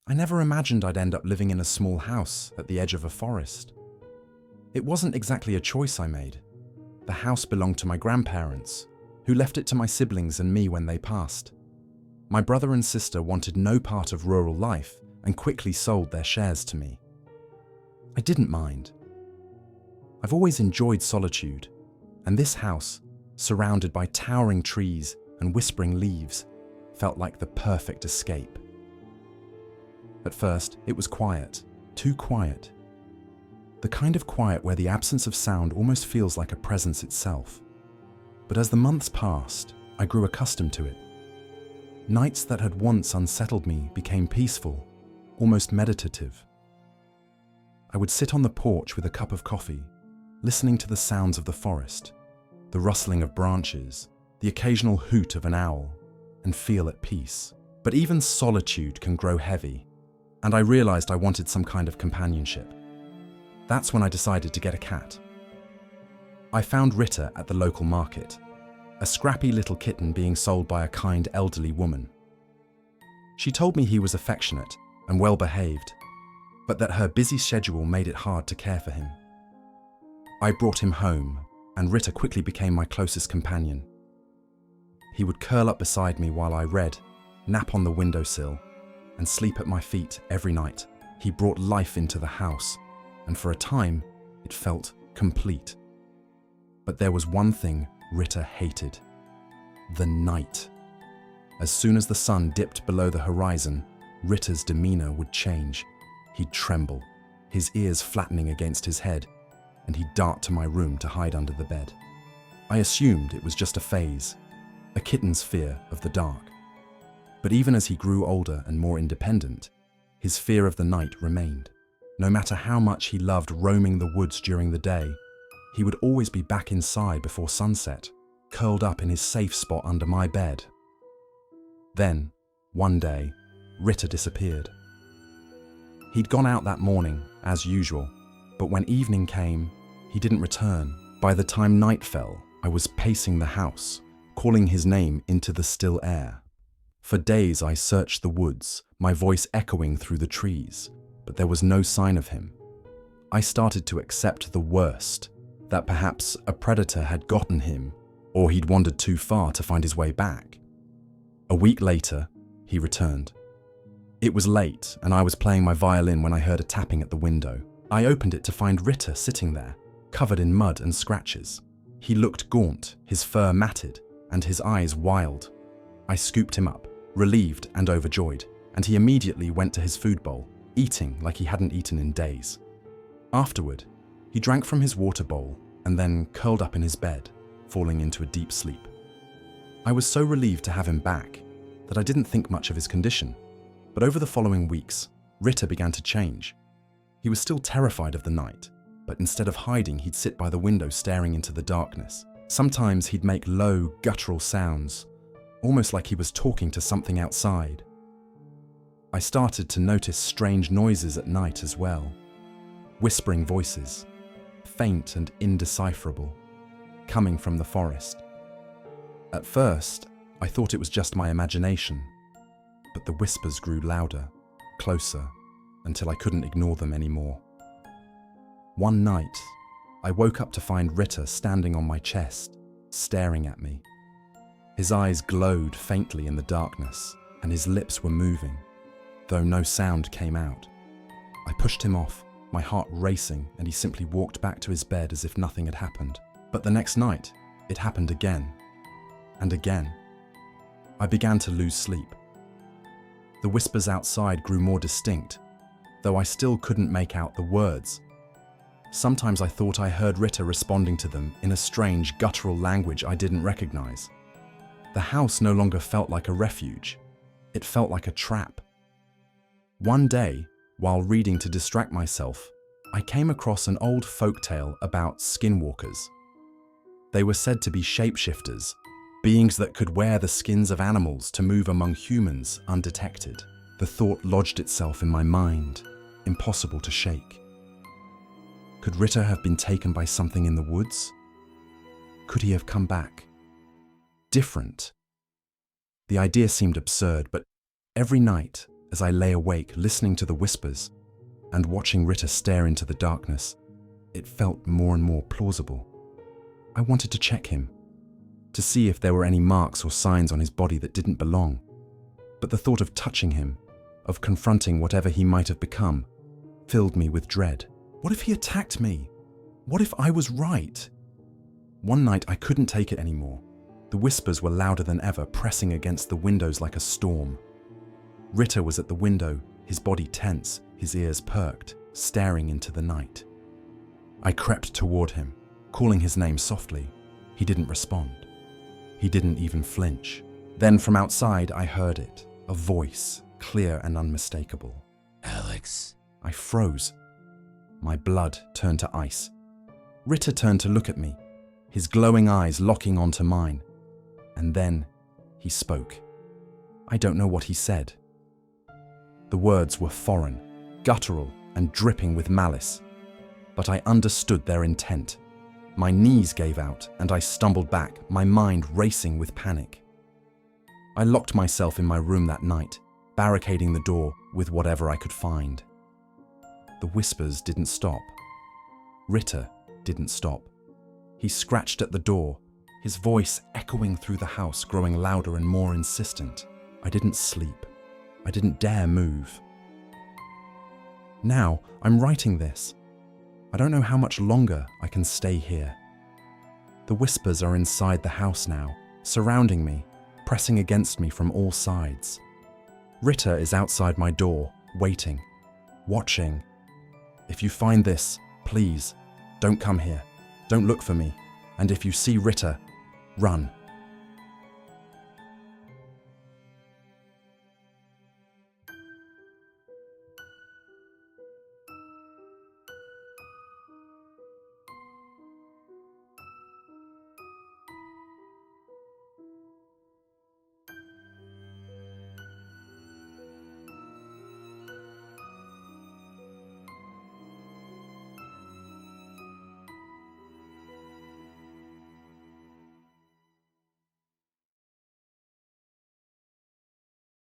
I never imagined I'd end up living in a small house at the edge of a forest. It wasn't exactly a choice I made. The house belonged to my grandparents, who left it to my siblings and me when they passed. My brother and sister wanted no part of rural life and quickly sold their shares to me. I didn't mind. I've always enjoyed solitude, and this house, surrounded by towering trees and whispering leaves, felt like the perfect escape. At first, it was quiet, too quiet. The kind of quiet where the absence of sound almost feels like a presence itself. But as the months passed, I grew accustomed to it. Nights that had once unsettled me became peaceful, almost meditative. I would sit on the porch with a cup of coffee, listening to the sounds of the forest, the rustling of branches, the occasional hoot of an owl, and feel at peace. But even solitude can grow heavy, and I realized I wanted some kind of companionship. That's when I decided to get a cat. I found Rita at the local market, a scrappy little kitten being sold by a kind elderly woman. She told me he was affectionate and well-behaved, but that her busy schedule made it hard to care for him. I brought him home, and Rita quickly became my closest companion. He would curl up beside me while I read, nap on the windowsill, and sleep at my feet every night. He brought life into the house, and for a time, it felt complete. But there was one thing Rita hated: the night. As soon as the sun dipped below the horizon, Rita's demeanor would change. He'd tremble, his ears flattening against his head, and he'd dart to my room to hide under the bed. I assumed it was just a phase, a kitten's fear of the dark. But even as he grew older and more independent, his fear of the night remained. No matter how much he loved roaming the woods during the day, he would always be back inside before sunset, curled up in his safe spot under my bed. Then, one day, Rita disappeared. He'd gone out that morning, as usual, but when evening came, he didn't return. By the time night fell, I was pacing the house, calling his name into the still air. For days I searched the woods, my voice echoing through the trees, but there was no sign of him. I started to accept the worst, that perhaps a predator had gotten him, or he'd wandered too far to find his way back. A week later, he returned. It was late, and I was playing my violin when I heard a tapping at the window. I opened it to find Rita sitting there, covered in mud and scratches. He looked gaunt, his fur matted, and his eyes wild. I scooped him up, relieved and overjoyed, and he immediately went to his food bowl, eating like he hadn't eaten in days. Afterward, he drank from his water bowl and then curled up in his bed, falling into a deep sleep. I was so relieved to have him back that I didn't think much of his condition. But over the following weeks, Rita began to change. He was still terrified of the night, but instead of hiding, he'd sit by the window staring into the darkness. Sometimes he'd make low, guttural sounds, almost like he was talking to something outside. I started to notice strange noises at night as well. Whispering voices, faint and indecipherable, coming from the forest. At first, I thought it was just my imagination, but the whispers grew louder, closer, until I couldn't ignore them anymore. One night, I woke up to find Rita standing on my chest, staring at me. His eyes glowed faintly in the darkness, and his lips were moving, though no sound came out. I pushed him off, my heart racing, and he simply walked back to his bed as if nothing had happened. But the next night, it happened again, and again. I began to lose sleep. The whispers outside grew more distinct, though I still couldn't make out the words. Sometimes I thought I heard Rita responding to them in a strange, guttural language I didn't recognize. The house no longer felt like a refuge. It felt like a trap. One day, while reading to distract myself, I came across an old folktale about skinwalkers. They were said to be shapeshifters, beings that could wear the skins of animals to move among humans undetected. The thought lodged itself in my mind, impossible to shake. Could Rita have been taken by something in the woods? Could he have come back? Different. The idea seemed absurd, but every night, As I lay awake, listening to the whispers and watching Ritter stare into the darkness, it felt more and more plausible. I wanted to check him, to see if there were any marks or signs on his body that didn't belong. But the thought of touching him, of confronting whatever he might have become, filled me with dread. What if he attacked me? What if I was right? One night I couldn't take it anymore. The whispers were louder than ever, pressing against the windows like a storm. Ritter was at the window, his body tense, his ears perked, staring into the night. I crept toward him, calling his name softly. He didn't respond. He didn't even flinch. Then from outside I heard it, a voice, clear and unmistakable. Alex. I froze. My blood turned to ice. Ritter turned to look at me, his glowing eyes locking onto mine. And then he spoke. I don't know what he said. The words were foreign, guttural, and dripping with malice. But I understood their intent. My knees gave out, and I stumbled back, my mind racing with panic. I locked myself in my room that night, barricading the door with whatever I could find. The whispers didn't stop. Ritter didn't stop. He scratched at the door, his voice echoing through the house, growing louder and more insistent. I didn't sleep. I didn't dare move. Now, I'm writing this. I don't know how much longer I can stay here. The whispers are inside the house now, surrounding me, pressing against me from all sides. Ritter is outside my door, waiting, watching. If you find this, please, don't come here. Don't look for me. And if you see Ritter, run.